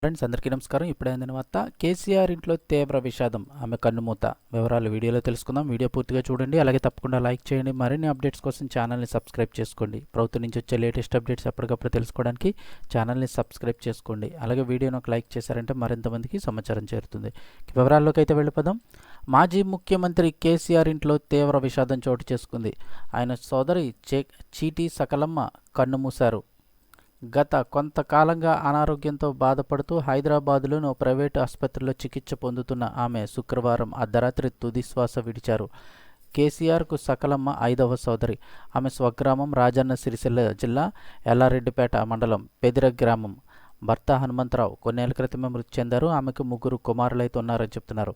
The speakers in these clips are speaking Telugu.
ఫ్రెండ్స్ అందరికీ నమస్కారం. ఇప్పుడే అందిన వార్త. కేసీఆర్ ఇంట్లో తీవ్ర విషాదం, ఆమె కన్నుమూత. వివరాలు వీడియోలో తెలుసుకుందాం. వీడియో పూర్తిగా చూడండి. అలాగే తప్పకుండా లైక్ చేయండి. మరిన్ని అప్డేట్స్ కోసం ఛానల్ని సబ్స్క్రైబ్ చేసుకోండి. ప్రభుత్వం నుంచి వచ్చే లేటెస్ట్ అప్డేట్స్ ఎప్పటికప్పుడు తెలుసుకోవడానికి ఛానల్ని సబ్స్క్రైబ్ చేసుకోండి. అలాగే వీడియోను ఒక లైక్ చేశారంటే మరింత మందికి సమాచారం చేరుతుంది. వివరాల్లోకి అయితే వెళ్ళిపోదాం. మాజీ ముఖ్యమంత్రి కేసీఆర్ ఇంట్లో తీవ్ర విషాదం చోటు చేసుకుంది. ఆయన సోదరి చీటీ సకలమ్మ కన్నుమూశారు. గత కొంతకాలంగా అనారోగ్యంతో బాధపడుతూ హైదరాబాదులోని ఓ ప్రైవేటు ఆసుపత్రిలో చికిత్స పొందుతున్న ఆమె శుక్రవారం అర్ధరాత్రి తుదిశ్వాస విడిచారు. కేసీఆర్కు సకలమ్మ 5వ సోదరి. ఆమె స్వగ్రామం రాజన్న సిరిసిల్ల జిల్లా ఎల్లారెడ్డిపేట మండలం పెదిర గ్రామం. భర్త హనుమంతరావు కొన్నేళ్ల క్రితమే మృతి చెందారు. ఆమెకు 3 కుమారులైతే ఉన్నారని చెప్తున్నారు.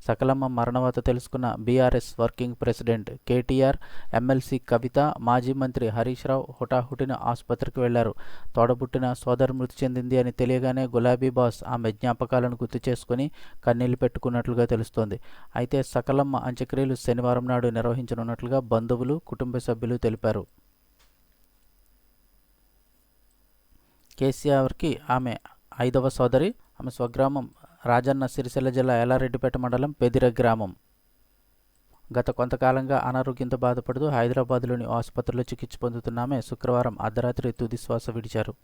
సకలమ్మ మరణవార్త తెలుసుకున్న BRS working president KTR, MLC Kavitha, మాజీ మంత్రి హరీష్ రావు హుటాహుటిన ఆసుపత్రికి వెళ్లారు. తోడబుట్టిన సోదరు మృతి చెందింది అని తెలియగానే గులాబీ బాస్ ఆమె జ్ఞాపకాలను గుర్తు చేసుకుని కన్నీళ్లు పెట్టుకున్నట్లుగా తెలుస్తోంది. అయితే సకలమ్మ అంత్యక్రియలు శనివారం నాడు నిర్వహించనున్నట్లుగా బంధువులు, కుటుంబ సభ్యులు తెలిపారు. కేసీఆర్కి ఆమె 5వ సోదరి. ఆమె స్వగ్రామం రాజన్న సిరిసిల్ల జిల్లా ఎల్లారెడ్డిపేట మండలం పెదిర గ్రామం. గత కొంతకాలంగా అనారోగ్యంతో బాధపడుతూ హైదరాబాద్లోని ఆసుపత్రిలో చికిత్స పొందుతున్న ఆమె శుక్రవారం అర్ధరాత్రి తుదిశ్వాస విడిచారు.